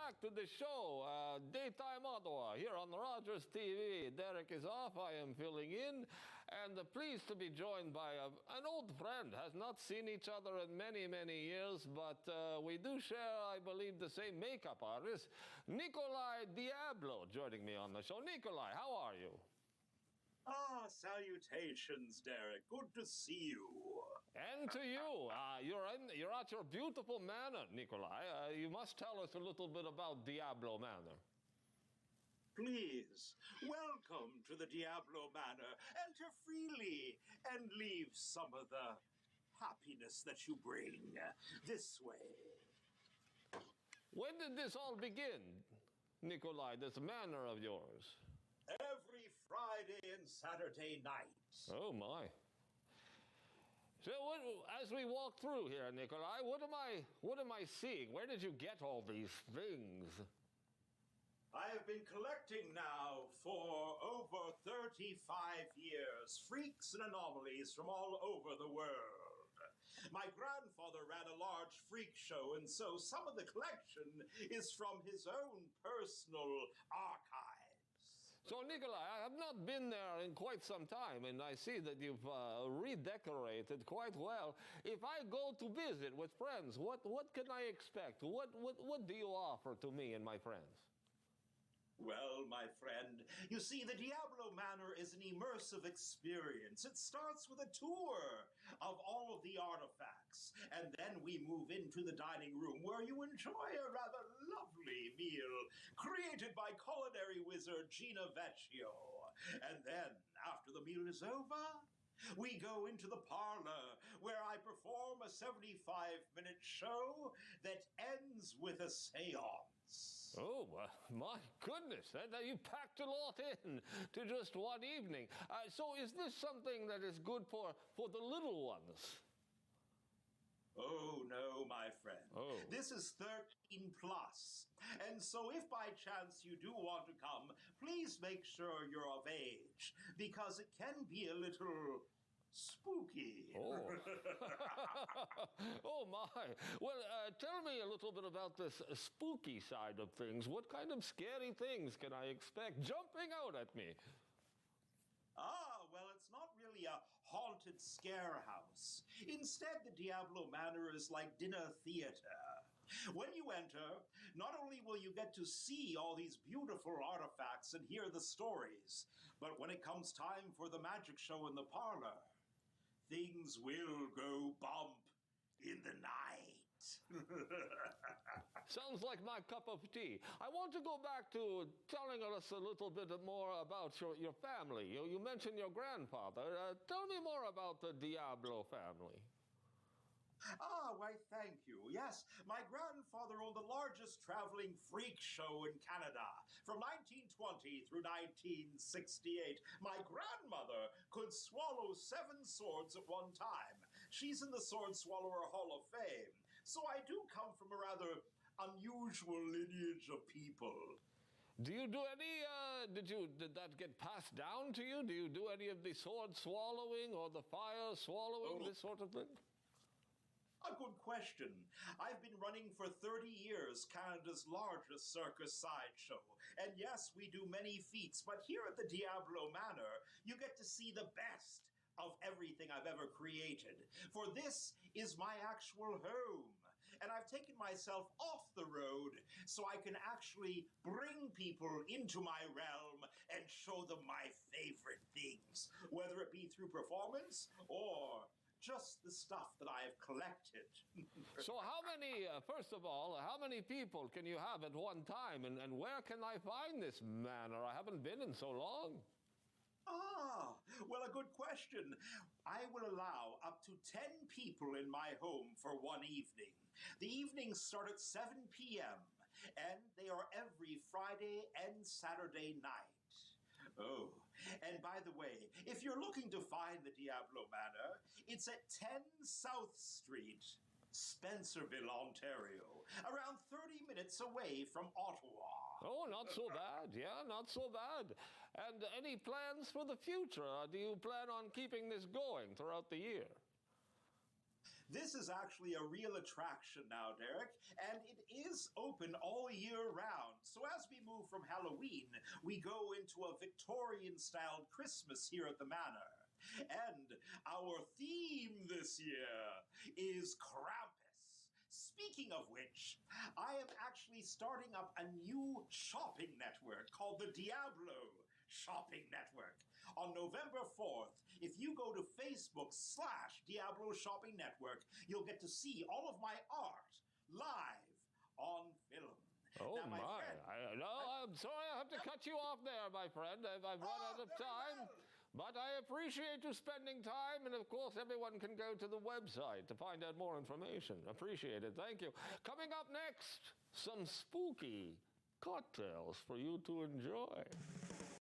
back to the show, Daytime Ottawa, here on Rogers TV. Derek is off, I am filling in, and pleased to be joined by an old friend. Has not seen each other in many, many years, but we do share, I believe, the same makeup artist. Nikolai Diablo joining me on the show. Nikolai, how are you? Salutations, Derek. Good to see you. And to you. You're at your beautiful manor, Nikolai. You must tell us a little bit about Diablo Manor. Please, welcome to the Diablo Manor. Enter freely and leave some of the happiness that you bring this way. When did this all begin, Nikolai, this manor of yours? Every Friday and Saturday night. Oh, my. So as we walk through here, Nikolai, what am I seeing? Where did you get all these things? I have been collecting now for over 35 years, freaks and anomalies from all over the world. My grandfather ran a large freak show, and so some of the collection is from his own personal archive. So, Nikolai, I have not been there in quite some time, and I see that you've redecorated quite well. If I go to visit with friends, what can I expect? What do you offer to me and my friends? Well, my friend, you see, the Diablo Manor is an immersive experience. It starts with a tour of all of the artifacts, and then we move into the dining room where you enjoy a rather lovely meal created by culinary wizard Gina Vecchio. And then, after the meal is over, we go into the parlor where I perform a 75-minute show that ends with a seance. Oh, my goodness, you packed a lot in to just one evening. So is this something that is good for the little ones? Oh, no, my friend. Oh. This is 13 plus. And so if by chance you do want to come, please make sure you're of age, because it can be a little spooky. Oh. Oh, my. Well, tell me a little bit about this spooky side of things. What kind of scary things can I expect jumping out at me? Well, it's not really a haunted scare house. Instead, the Diablo Manor is like dinner theater. When you enter, not only will you get to see all these beautiful artifacts and hear the stories, but when it comes time for the magic show in the parlor, things will go bump in the night. Sounds like my cup of tea. I want to go back to telling us a little bit more about your family. You mentioned your grandfather. Tell me more about the Diablo family. Why, thank you. Yes, my grandfather owned the largest traveling freak show in Canada from 1920 through 1968. My grandmother could swallow 7 swords at one time. She's in the Sword Swallower Hall of Fame. So I do come from a rather unusual lineage of people. Do you do any, did that get passed down to you? Do you do any of the sword swallowing or the fire swallowing, this sort of thing? A good question. I've been running for 30 years Canada's largest circus sideshow. And yes, we do many feats, but here at the Diablo Manor, you get to see the best of everything I've ever created. For this is my actual home. And I've taken myself off the road so I can actually bring people into my realm and show them my favorite things, whether it be through performance or just the stuff that I have collected. So how many, first of all, how many people can you have at one time? And where can I find this manor? I haven't been in so long. Well, a good question. I will allow up to 10 people in my home for one evening. The evenings start at 7 p.m., and they are every Friday and Saturday night. Oh, and by the way, if you're looking to find the Diablo Manor, it's at 10 South Street, Spencerville, Ontario, around 30 minutes away from Ottawa. Oh, not so bad. Yeah, not so bad. And any plans for the future? Do you plan on keeping this going throughout the year? This is actually a real attraction now, Derek, and it is open all year round. So as we move from Halloween, we go into a Victorian-styled Christmas here at the Manor. And our theme this year is Krampus. Speaking of which, I am actually starting up a new shopping network called the Diablo Shopping Network. On November 4th, if you go to Facebook/Diablo Shopping Network, you'll get to see all of my art live on film. Oh, now, my. friend, I'm sorry I have to cut you off there, my friend. I've run out of time. Well. But I appreciate you spending time, and of course, everyone can go to the website to find out more information. Appreciate it. Thank you. Coming up next, some spooky cocktails for you to enjoy.